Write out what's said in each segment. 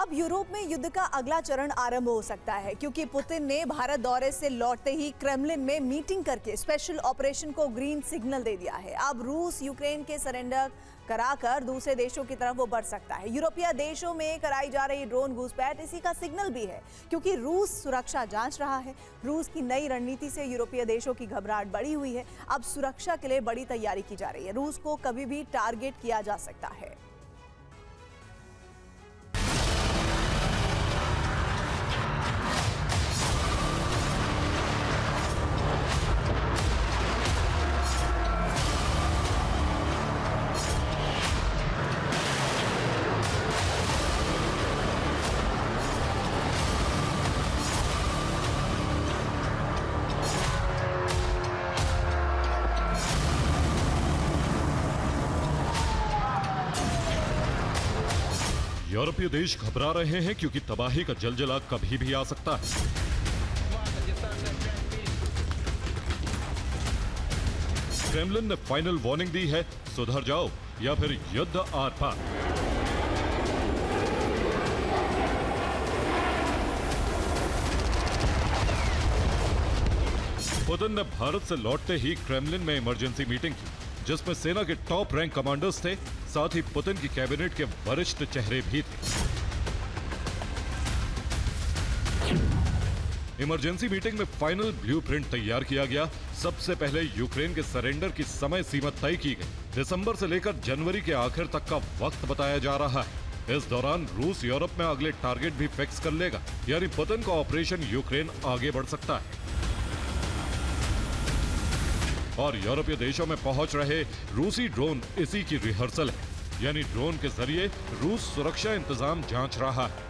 अब यूरोप में युद्ध का अगला चरण आरंभ हो सकता है, क्योंकि पुतिन ने भारत दौरे से लौटते ही क्रेमलिन में मीटिंग करके स्पेशल ऑपरेशन को ग्रीन सिग्नल दे दिया है। अब रूस यूक्रेन के सरेंडर कराकर दूसरे देशों की तरफ वो बढ़ सकता है। यूरोपीय देशों में कराई जा रही ड्रोन घुसपैठ इसी का सिग्नल भी है, क्योंकि रूस सुरक्षा जांच रहा है। रूस की नई रणनीति से यूरोपीय देशों की घबराहट बढ़ी हुई है। अब सुरक्षा के लिए बड़ी तैयारी की जा रही है। रूस को कभी भी टारगेट किया जा सकता है। यूरोपीय देश घबरा रहे हैं क्योंकि तबाही का जलजला कभी भी आ सकता है। क्रेमलिन ने फाइनल वार्निंग दी है, सुधर जाओ या फिर युद्ध आर पार। पुतिन ने भारत से लौटते ही क्रेमलिन में इमरजेंसी मीटिंग की, जिसमें सेना के टॉप रैंक कमांडर्स थे, साथ ही पुतिन की कैबिनेट के वरिष्ठ चेहरे भी थे। इमरजेंसी मीटिंग में फाइनल ब्लूप्रिंट तैयार किया गया। सबसे पहले यूक्रेन के सरेंडर की समय सीमा तय की गई। दिसंबर से लेकर जनवरी के आखिर तक का वक्त बताया जा रहा है। इस दौरान रूस यूरोप में अगले टारगेट भी फिक्स कर लेगा, यानी पुतिन का ऑपरेशन यूक्रेन आगे बढ़ सकता है। और यूरोपीय देशों में पहुंच रहे रूसी ड्रोन इसी की रिहर्सल है, यानी ड्रोन के जरिए रूस सुरक्षा इंतजाम जांच रहा है।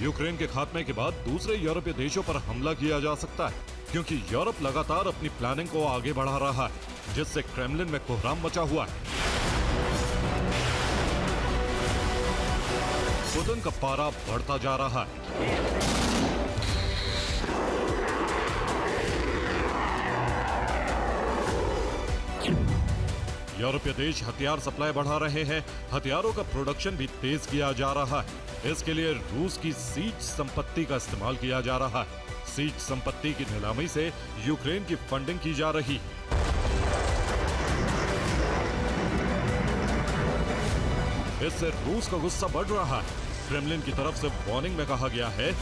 यूक्रेन के खात्मे के बाद दूसरे यूरोपीय देशों पर हमला किया जा सकता है, क्योंकि यूरोप लगातार अपनी प्लानिंग को आगे बढ़ा रहा है, जिससे क्रेमलिन में कोहराम मचा हुआ है। पुतिन का पारा बढ़ता जा रहा है। यूरोपीय देश हथियार सप्लाई बढ़ा रहे हैं। हथियारों का प्रोडक्शन भी तेज किया जा रहा है। इसके लिए रूस की सीज संपत्ति का इस्तेमाल किया जा रहा है। सीज संपत्ति की नीलामी से यूक्रेन की फंडिंग की जा रही है। इससे रूस का गुस्सा बढ़ रहा है। क्रेमलिन की तरफ से वार्निंग में कहा गया है।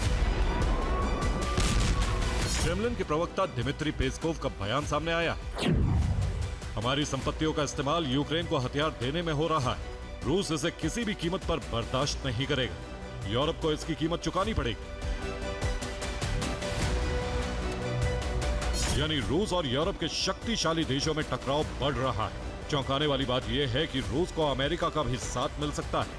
क्रेमलिन के प्रवक्ता दिमित्री पेस्कोव का बयान सामने आया। हमारी संपत्तियों का इस्तेमाल यूक्रेन को हथियार देने में हो रहा है। रूस इसे किसी भी कीमत पर बर्दाश्त नहीं करेगा। यूरोप को इसकी कीमत चुकानी पड़ेगी। यानी रूस और यूरोप के शक्तिशाली देशों में टकराव बढ़ रहा है। चौंकाने वाली बात यह है कि रूस को अमेरिका का भी साथ मिल सकता है।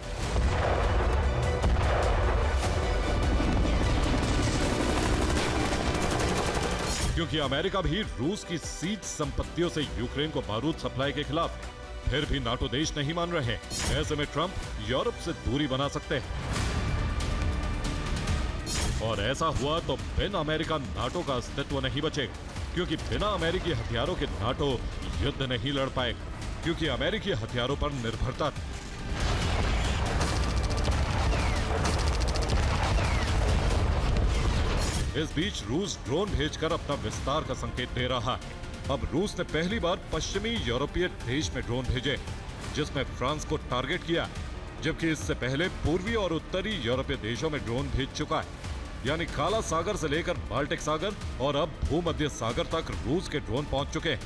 क्योंकि अमेरिका भी रूस की सीज संपत्तियों से यूक्रेन को बारूद सप्लाई के खिलाफ है। फिर भी नाटो देश नहीं मान रहे। ऐसे में ट्रंप यूरोप से दूरी बना सकते हैं। और ऐसा हुआ तो बिना अमेरिका नाटो का अस्तित्व नहीं बचेगा, क्योंकि बिना अमेरिकी हथियारों के नाटो युद्ध नहीं लड़ पाएगा, क्योंकि अमेरिकी हथियारों पर निर्भरता थी। इस बीच रूस ड्रोन भेजकर अपना विस्तार का संकेत दे रहा है। अब रूस ने पहली बार पश्चिमी यूरोपीय देश में ड्रोन भेजे, जिसमें फ्रांस को टारगेट किया, जबकि इससे पहले पूर्वी और उत्तरी यूरोपीय देशों में ड्रोन भेज चुका है। यानी काला सागर से लेकर बाल्टिक सागर और अब भूमध्य सागर तक रूस के ड्रोन पहुंच चुके हैं।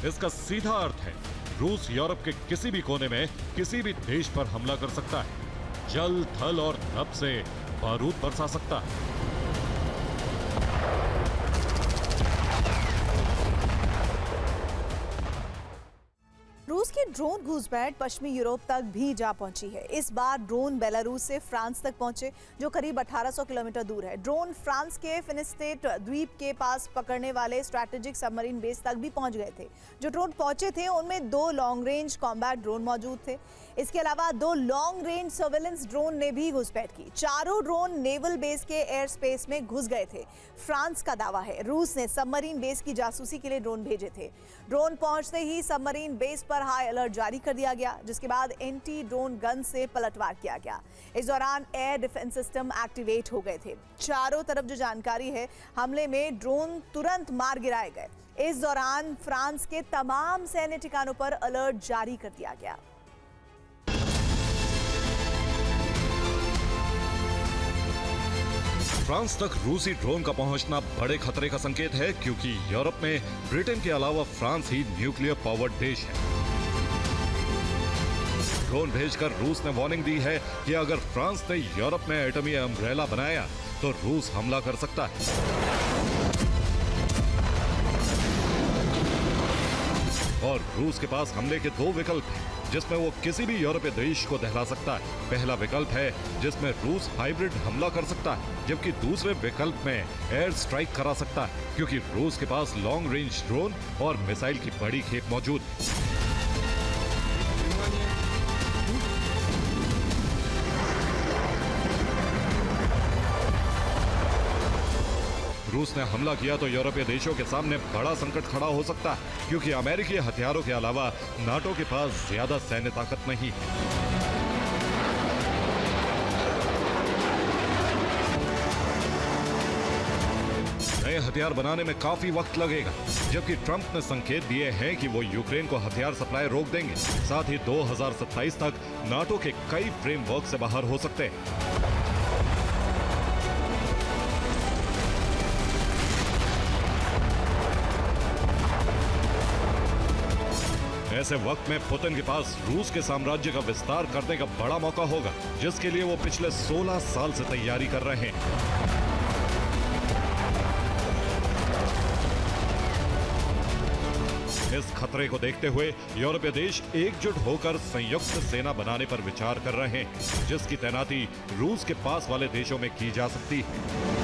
इसका सीधा अर्थ है रूस यूरोप के किसी भी कोने में किसी भी देश पर हमला कर सकता है। जल, थल और नभ से बारूद बरसा सकता है। रूस की ड्रोन घुसपैठ पश्चिमी यूरोप तक भी जा पहुंची है। इस बार ड्रोन बेलारूस से फ्रांस तक पहुंचे, जो करीब 1800 किलोमीटर दूर है। ड्रोन फ्रांस के फिनिस्टेट द्वीप के पास पकड़ने वाले स्ट्रैटेजिक सबमरीन बेस तक भी पहुंच गए थे। जो ड्रोन पहुंचे थे उनमें 2 लॉन्ग रेंज कॉम्बैट ड्रोन मौजूद थे। इसके अलावा 2 लॉन्ग रेंज सर्वेलेंस ड्रोन ने भी घुसपैठ की। चारों ड्रोन नेवल बेस के एयर स्पेस में घुस गए थे। फ्रांस का दावा है रूस ने सबमरीन बेस की जासूसी के लिए ड्रोन भेजे थे। ड्रोन पहुंचते ही सबमरीन बेस पर हाई अलर्ट जारी कर दिया गया, जिसके बाद एंटी ड्रोन गन से पलटवार किया गया। इस दौरान एयर डिफेंस सिस्टम एक्टिवेट हो गए थे। चारों तरफ जो जानकारी है, हमले में ड्रोन तुरंत मार गिराए गए। इस दौरान फ्रांस के तमाम सैन्य ठिकानों पर अलर्ट जारी कर दिया गया। फ्रांस तक रूसी ड्रोन का पहुंचना बड़े खतरे का संकेत है, क्योंकि यूरोप में ब्रिटेन के अलावा फ्रांस ही न्यूक्लियर पावर्ड देश है। ड्रोन भेजकर रूस ने वार्निंग दी है कि अगर फ्रांस ने यूरोप में एटमी अम्ब्रेला बनाया तो रूस हमला कर सकता है। और रूस के पास हमले के 2 विकल्प हैं, जिसमें वो किसी भी यूरोपीय देश को दहला सकता है। पहला विकल्प है जिसमें रूस हाइब्रिड हमला कर सकता है, जबकि दूसरे विकल्प में एयर स्ट्राइक करा सकता है, क्योंकि रूस के पास लॉन्ग रेंज ड्रोन और मिसाइल की बड़ी खेप मौजूद है। रूस ने हमला किया तो यूरोपीय देशों के सामने बड़ा संकट खड़ा हो सकता है, क्योंकि अमेरिकी हथियारों के अलावा नाटो के पास ज्यादा सैन्य ताकत नहीं है। नए हथियार बनाने में काफी वक्त लगेगा, जबकि ट्रंप ने संकेत दिए हैं कि वो यूक्रेन को हथियार सप्लाई रोक देंगे। साथ ही 2027 तक नाटो के कई फ्रेमवर्क से बाहर हो सकते हैं। ऐसे वक्त में पुतिन के पास रूस के साम्राज्य का विस्तार करने का बड़ा मौका होगा, जिसके लिए वो पिछले 16 साल से तैयारी कर रहे हैं। इस खतरे को देखते हुए यूरोपीय देश एकजुट होकर संयुक्त सेना बनाने पर विचार कर रहे हैं, जिसकी तैनाती रूस के पास वाले देशों में की जा सकती है।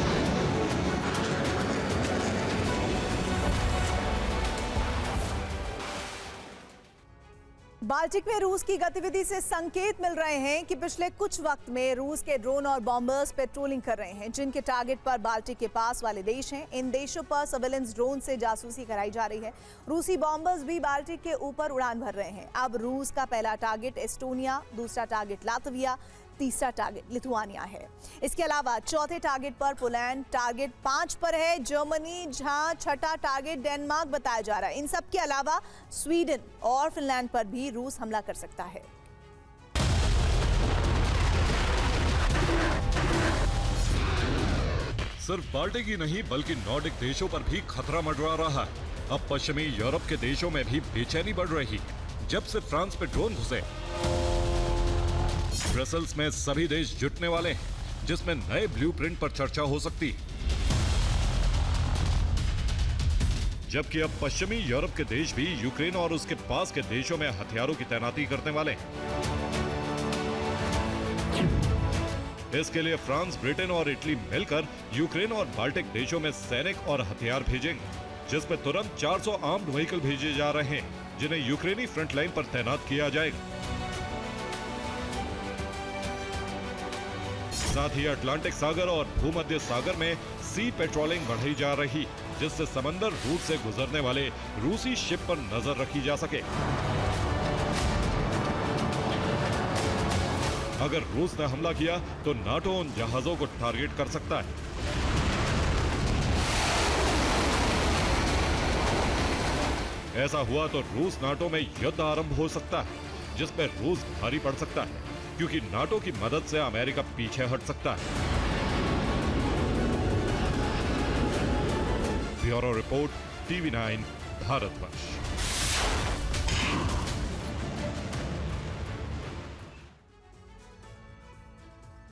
बाल्टिक में रूस की गतिविधि से संकेत मिल रहे हैं कि पिछले कुछ वक्त में रूस के ड्रोन और बॉम्बर्स पेट्रोलिंग कर रहे हैं, जिनके टारगेट पर बाल्टिक के पास वाले देश हैं। इन देशों पर सर्वेलेंस ड्रोन से जासूसी कराई जा रही है। रूसी बॉम्बर्स भी बाल्टिक के ऊपर उड़ान भर रहे हैं। अब रूस का पहला टारगेट एस्टोनिया, दूसरा टारगेट लातविया, तीसरा टारगेट लिथुआनिया है। इसके अलावा चौथे टारगेट पर पोलैंड, टारगेट 5 पर है जर्मनी, जहां छठा टारगेट डेनमार्क बताया जा रहा है। इन सब के अलावा स्वीडन और फिनलैंड पर भी रूस हमला कर सकता है। सिर्फ बाल्टिक ही नहीं, बल्कि नॉर्डिक देशों पर भी खतरा मंडरा रहा है। अब पश्चिमी यूरोप के देशों में भी बेचैनी बढ़ रही है, जब से फ्रांस पे ड्रोन घुसे। ब्रसेल्स में सभी देश जुटने वाले हैं, जिसमें नए ब्लूप्रिंट पर चर्चा हो सकती है। जबकि अब पश्चिमी यूरोप के देश भी यूक्रेन और उसके पास के देशों में हथियारों की तैनाती करने वाले हैं। इसके लिए फ्रांस, ब्रिटेन और इटली मिलकर यूक्रेन और बाल्टिक देशों में सैनिक और हथियार भेजेंगे, जिसमें तुरंत 400 आर्म्ड व्हीकल भेजे जा रहे हैं, जिन्हें यूक्रेनी फ्रंट लाइन पर तैनात किया जाएगा। साथ ही अटलांटिक सागर और भूमध्य सागर में सी पेट्रोलिंग बढ़ाई जा रही, जिससे समंदर रूट से गुजरने वाले रूसी शिप पर नजर रखी जा सके। अगर रूस ने हमला किया तो नाटो उन जहाजों को टारगेट कर सकता है। ऐसा हुआ तो रूस नाटो में युद्ध आरंभ हो सकता है, जिसमें रूस भारी पड़ सकता है, क्योंकि नाटो की मदद से अमेरिका पीछे हट सकता है। Bureau report, TV9 Bharatvarsh.